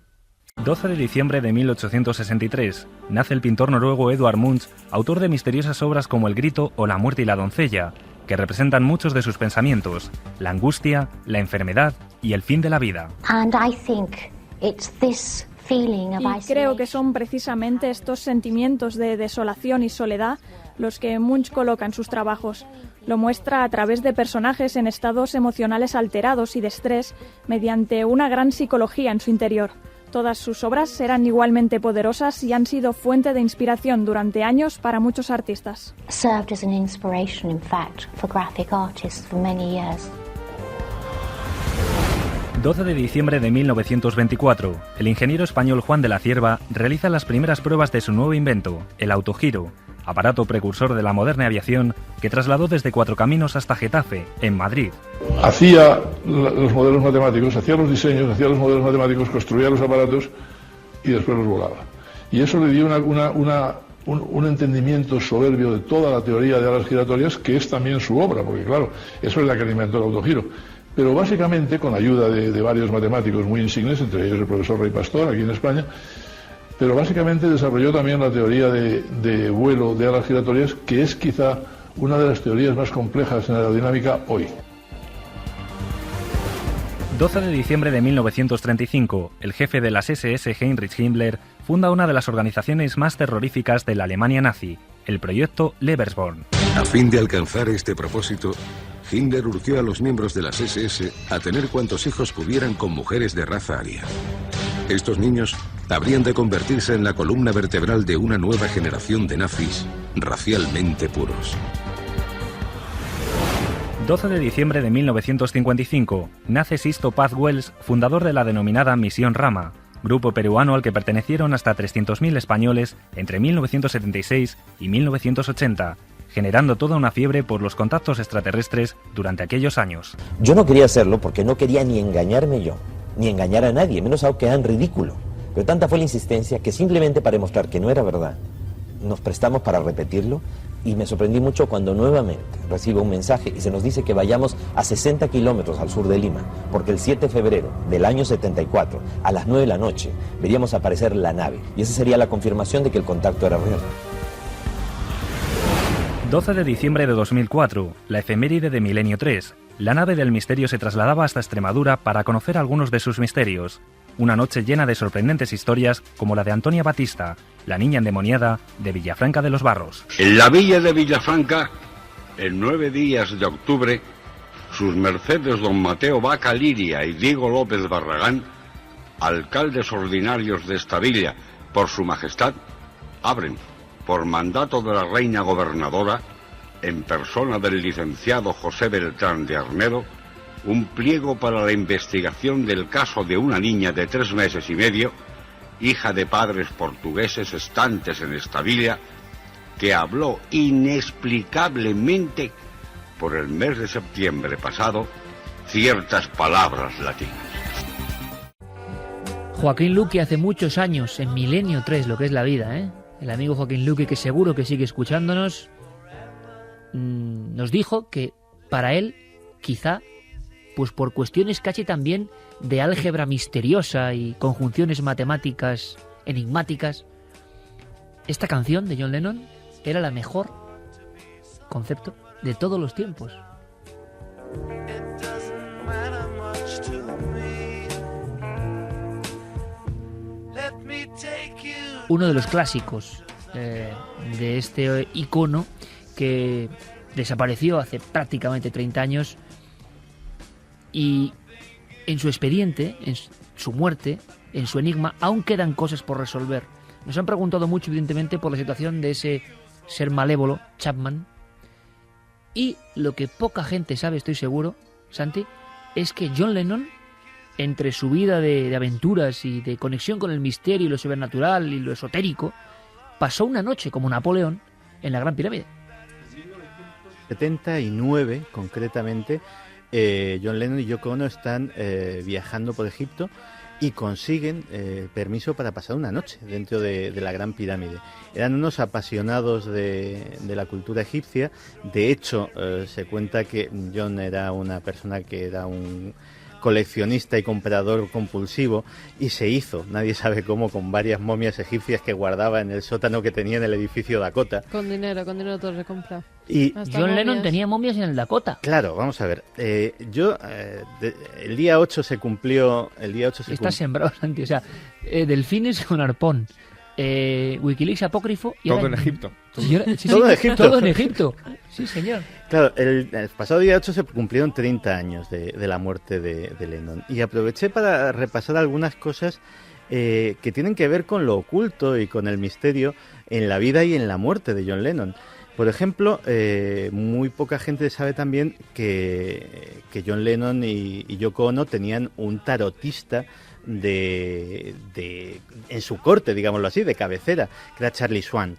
12 de diciembre de 1863, nace el pintor noruego Edvard Munch, autor de misteriosas obras como El Grito o La Muerte y la Doncella, que representan muchos de sus pensamientos: la angustia, la enfermedad y el fin de la vida. Y creo que son precisamente estos sentimientos de desolación y soledad los que Munch coloca en sus trabajos. Lo muestra a través de personajes en estados emocionales alterados y de estrés mediante una gran psicología en su interior. Todas sus obras eran igualmente poderosas y han sido fuente de inspiración durante años para muchos artistas. 12 de diciembre de 1924, el ingeniero español Juan de la Cierva realiza las primeras pruebas de su nuevo invento, el autogiro, aparato precursor de la moderna aviación que trasladó desde Cuatro Caminos hasta Getafe, en Madrid. Hacía los modelos matemáticos, hacía los diseños, hacía los modelos matemáticos, construía los aparatos y después los volaba. Y eso le dio un entendimiento soberbio de toda la teoría de alas giratorias, que es también su obra, porque claro, eso es la que alimentó el autogiro. Pero básicamente, con ayuda de varios matemáticos muy insignes, entre ellos el profesor Rey Pastor, aquí en España, pero básicamente desarrolló también la teoría de vuelo de alas giratorias, que es quizá una de las teorías más complejas en aerodinámica hoy. 12 de diciembre de 1935, el jefe de las SS, Heinrich Himmler, funda una de las organizaciones más terroríficas de la Alemania nazi, el proyecto Lebensborn. A fin de alcanzar este propósito, Himmler urgió a los miembros de las SS a tener cuantos hijos pudieran con mujeres de raza aria. Estos niños habrían de convertirse en la columna vertebral de una nueva generación de nazis racialmente puros. 12 de diciembre de 1955, nace Sisto Paz Wells, fundador de la denominada Misión Rama, grupo peruano al que pertenecieron hasta 300.000 españoles entre 1976 y 1980, generando toda una fiebre por los contactos extraterrestres durante aquellos años. Yo no quería hacerlo porque no quería ni engañarme yo, ni engañar a nadie, menos algo que era ridículo. Pero tanta fue la insistencia que simplemente para demostrar que no era verdad, nos prestamos para repetirlo Y me sorprendí mucho cuando nuevamente recibo un mensaje y se nos dice que vayamos a 60 kilómetros al sur de Lima, porque el 7 de febrero del año 74, a las 9 de la noche, veríamos aparecer la nave. Y esa sería la confirmación de que el contacto era real. 12 de diciembre de 2004, la efeméride de Milenio 3. La nave del misterio se trasladaba hasta Extremadura para conocer algunos de sus misterios. Una noche llena de sorprendentes historias como la de Antonia Batista, la niña endemoniada de Villafranca de los Barros. En la villa de Villafranca, en 9 días de octubre, sus mercedes don Mateo Vaca Liria y Diego López Barragán, alcaldes ordinarios de esta villa, por su majestad, abren, por mandato de la reina gobernadora, en persona del licenciado José Beltrán de Arnedo, un pliego para la investigación del caso de una niña de 3 meses y medio, hija de padres portugueses estantes en esta villa, que habló inexplicablemente por el mes de septiembre pasado ciertas palabras latinas. Joaquín Luqui hace muchos años, en Milenio 3, lo que es la vida, el amigo Joaquín Luqui, que seguro que sigue escuchándonos, nos dijo que para él, quizá, pues por cuestiones casi también de álgebra misteriosa y conjunciones matemáticas enigmáticas, esta canción de John Lennon era la mejor concepto de todos los tiempos. Uno de los clásicos de este icono que desapareció hace prácticamente 30 años y en su expediente, en su muerte, en su enigma, aún quedan cosas por resolver. Nos han preguntado mucho, evidentemente, por la situación de ese ser malévolo, Chapman, y lo que poca gente sabe, estoy seguro, Santi, es que John Lennon, entre su vida de aventuras y de conexión con el misterio y lo sobrenatural y lo esotérico, pasó una noche como Napoleón en la Gran Pirámide. 79, concretamente, John Lennon y Yoko Ono están viajando por Egipto y consiguen permiso para pasar una noche dentro de la Gran Pirámide. Eran unos apasionados de la cultura egipcia. De hecho, se cuenta que John era una persona que era un coleccionista y comprador compulsivo y se hizo, nadie sabe cómo, con varias momias egipcias que guardaba en el sótano que tenía en el edificio Dakota. Con dinero todo se compra. Y John Lennon tenía momias en el Dakota. Claro, vamos a ver. El día 8 se cumplió. Está sembrado, Santi. O sea, delfines con arpón. Wikileaks apócrifo. Y todo en Egipto. Todo en Egipto. Todo en Egipto. Sí, señor. Claro, el pasado día 8 se cumplieron 30 años de la muerte de Lennon. Y aproveché para repasar algunas cosas que tienen que ver con lo oculto y con el misterio en la vida y en la muerte de John Lennon. Por ejemplo, muy poca gente sabe también que John Lennon y Yoko Ono tenían un tarotista en su corte, digámoslo así, de cabecera, que era Charlie Swan.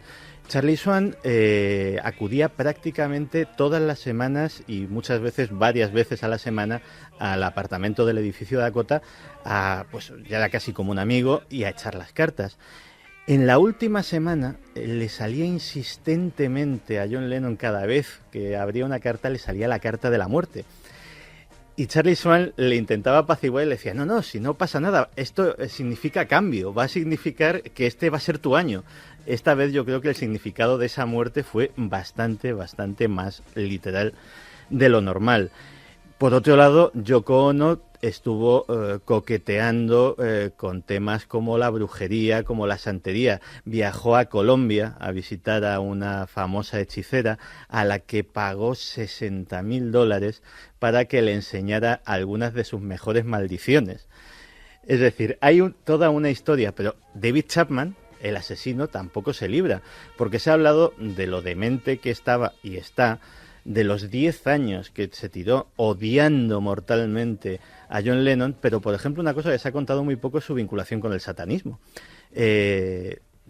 Charlie Swan acudía prácticamente todas las semanas y muchas veces, varias veces a la semana, al apartamento del edificio Dakota, pues ya era casi como un amigo, y a echar las cartas. En la última semana le salía insistentemente a John Lennon, cada vez que abría una carta le salía la carta de la muerte. Y Charlie Swan le intentaba apaciguar y le decía, no, si no pasa nada, esto significa cambio, va a significar que este va a ser tu año. Esta vez yo creo que el significado de esa muerte fue bastante más literal de lo normal. Por otro lado, Yoko Ono estuvo coqueteando con temas como la brujería, como la santería. Viajó a Colombia a visitar a una famosa hechicera a la que pagó $60,000 para que le enseñara algunas de sus mejores maldiciones. Es decir, hay toda una historia, pero David Chapman, el asesino, tampoco se libra, porque se ha hablado de lo demente que estaba y está, de los 10 años que se tiró odiando mortalmente a John Lennon, pero por ejemplo una cosa que se ha contado muy poco es su vinculación con el satanismo.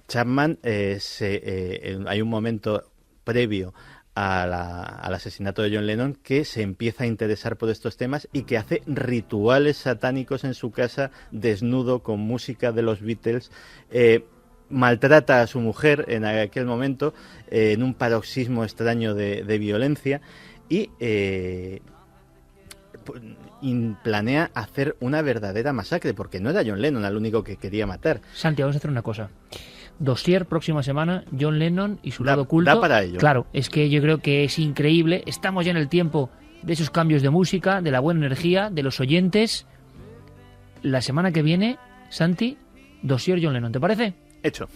Chapman, hay un momento previo al asesinato de John Lennon que se empieza a interesar por estos temas y que hace rituales satánicos en su casa, desnudo, con música de los Beatles, maltrata a su mujer en aquel momento, en un paroxismo extraño de violencia, y planea hacer una verdadera masacre, porque no era John Lennon el único que quería matar. Santi, vamos a hacer una cosa. Dossier, próxima semana, John Lennon y su lado oculto. Da para ello. Claro, es que yo creo que es increíble. Estamos ya en el tiempo de esos cambios de música, de la buena energía, de los oyentes. La semana que viene, Santi, Dossier John Lennon, ¿te parece? Hecho.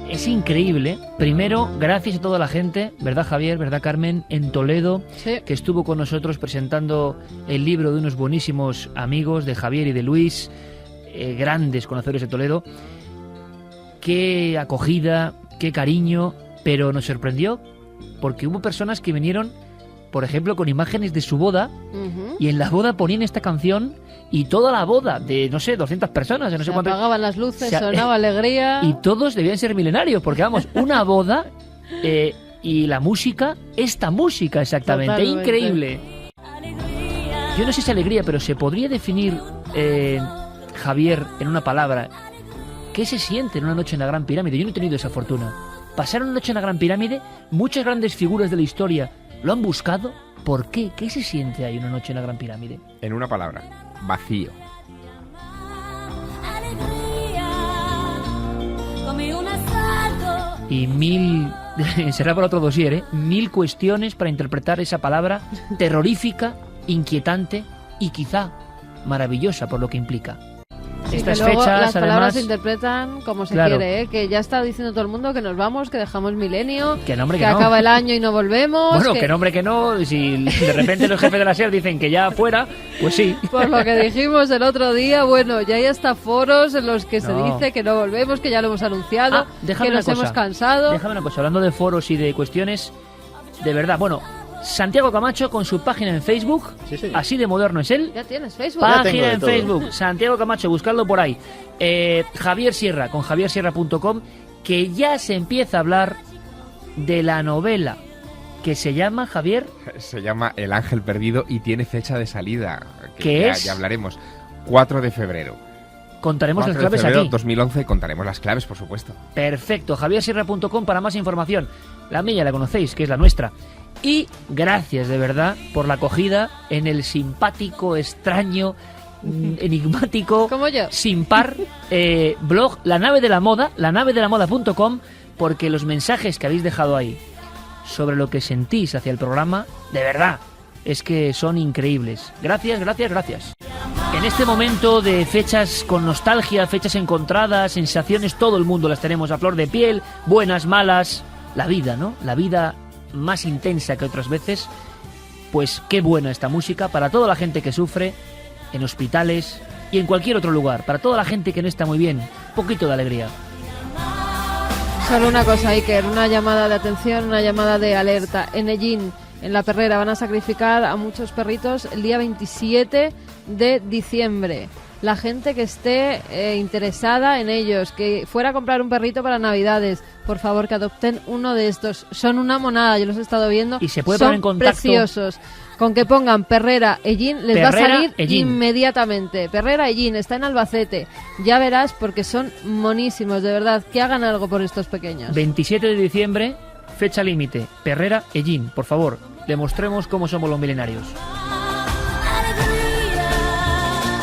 Es increíble. Primero, gracias a toda la gente, ¿verdad, Javier? ¿Verdad, Carmen? En Toledo, sí, que estuvo con nosotros presentando el libro de unos buenísimos amigos, de Javier y de Luis, grandes conocedores de Toledo. Qué acogida, qué cariño, pero nos sorprendió porque hubo personas que vinieron, por ejemplo, con imágenes de su boda, y en la boda ponían esta canción, y toda la boda de, no sé, 200 personas, de no sé cuánto, apagaban las luces, sonaba alegría. Y todos debían ser milenarios, porque vamos, una boda y la música, esta música exactamente. Totalmente. Increíble. Yo no sé si alegría, pero se podría definir, Javier, en una palabra, ¿qué se siente en una noche en la Gran Pirámide? Yo no he tenido esa fortuna. Pasar una noche en la Gran Pirámide, muchas grandes figuras de la historia lo han buscado. ¿Por qué? ¿Qué se siente ahí una noche en la Gran Pirámide? En una palabra, vacío. Y será para otro dossier, 1000 cuestiones para interpretar esa palabra terrorífica, inquietante y quizá maravillosa por lo que implica. Sí, estas que luego fechas, las palabras además, se interpretan como se claro, quiere, que ya está diciendo todo el mundo que nos vamos, que dejamos milenio, que no. acaba el año y no volvemos. Bueno, que no, si de repente los jefes de la SER dicen que ya fuera, pues sí. Por lo que dijimos el otro día, bueno, ya hay hasta foros en los que se dice que no volvemos, que ya lo hemos anunciado, que nos hemos cansado. Déjame una cosa, hablando de foros y de cuestiones, de verdad, bueno, Santiago Camacho con su página en Facebook, sí, así de moderno es él. Ya tienes Facebook. Página en Facebook, Santiago Camacho, buscadlo por ahí. Javier Sierra, con javiersierra.com, que ya se empieza a hablar de la novela que se llama, Javier... Se llama El Ángel Perdido y tiene fecha de salida, que ya hablaremos, 4 de febrero. Contaremos las claves aquí. 2011 contaremos las claves, por supuesto. Perfecto, javiersierra.com para más información. La mía la conocéis, que es la nuestra. Y gracias de verdad por la acogida en el simpático, extraño, enigmático, como yo, sin par blog La Nave de la Moda, lanavedelamoda.com, porque los mensajes que habéis dejado ahí sobre lo que sentís hacia el programa, de verdad, es que son increíbles. Gracias. En este momento de fechas con nostalgia, fechas encontradas, sensaciones, todo el mundo las tenemos a flor de piel, buenas, malas, la vida, ¿no? La vida más intensa que otras veces. Pues qué buena esta música para toda la gente que sufre en hospitales y en cualquier otro lugar, para toda la gente que no está muy bien, un poquito de alegría. Solo una cosa, Iker, una llamada de atención, una llamada de alerta. En Ellín, en La Perrera, van a sacrificar a muchos perritos el día 27 de diciembre. La gente que esté interesada en ellos, que fuera a comprar un perrito para Navidades, por favor, que adopten uno de estos. Son una monada, yo los he estado viendo. Y se puede poner en contacto. Preciosos. Con que pongan Perrera Ellín, les va a salir inmediatamente. Perrera Ellín, está en Albacete. Ya verás, porque son monísimos, de verdad. Que hagan algo por estos pequeños. 27 de diciembre, fecha límite. Perrera Ellín, por favor, demostremos cómo somos los milenarios.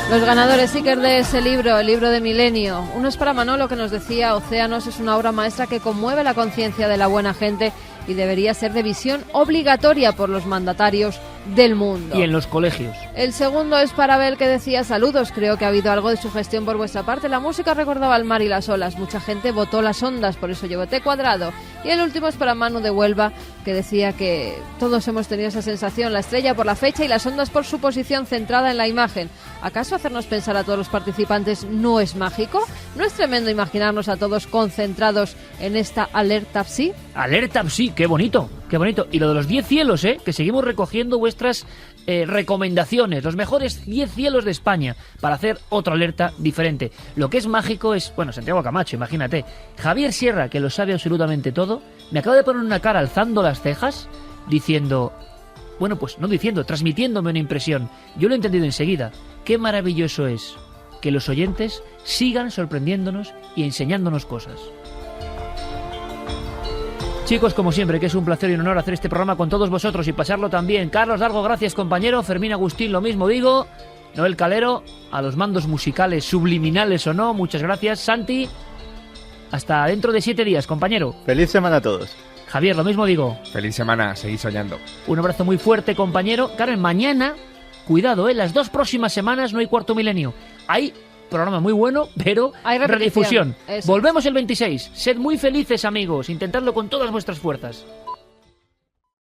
Los ganadores, Iker, de ese libro, el libro de Milenio. Uno es para Manolo, que nos decía: Océanos es una obra maestra que conmueve la conciencia de la buena gente y debería ser de visión obligatoria por los mandatarios del mundo. Y en los colegios. El segundo es para Abel, que decía: saludos, creo que ha habido algo de sugestión por vuestra parte. La música recordaba al mar y las olas. Mucha gente votó las ondas, por eso llevo T cuadrado. Y el último es para Manu de Huelva, que decía que todos hemos tenido esa sensación, la estrella por la fecha y las ondas por su posición centrada en la imagen. ¿Acaso hacernos pensar a todos los participantes no es mágico? ¿No es tremendo imaginarnos a todos concentrados en esta alerta psi? Alerta psi, qué bonito, qué bonito. Y lo de los 10 cielos, que seguimos recogiendo vuestras recomendaciones, los mejores 10 cielos de España, para hacer otra alerta diferente. Lo que es mágico es, bueno, Santiago Camacho, imagínate. Javier Sierra, que lo sabe absolutamente todo, me acaba de poner una cara alzando las cejas, diciendo... Bueno, pues no diciendo, transmitiéndome una impresión. Yo lo he entendido enseguida. Qué maravilloso es que los oyentes sigan sorprendiéndonos y enseñándonos cosas. Chicos, como siempre, que es un placer y un honor hacer este programa con todos vosotros y pasarlo también. Carlos Dargo, gracias compañero. Fermín Agustín, lo mismo digo. Noel Calero, a los mandos musicales, subliminales o no, muchas gracias. Santi, hasta dentro de 7 días, compañero. Feliz semana a todos. Javier, lo mismo digo. Feliz semana, seguid soñando. Un abrazo muy fuerte, compañero. Carmen, mañana, cuidado, las 2 próximas semanas no hay Cuarto Milenio. Hay programa muy bueno, pero hay redifusión. Eso. Volvemos el 26. Sed muy felices, amigos. Intentadlo con todas vuestras fuerzas.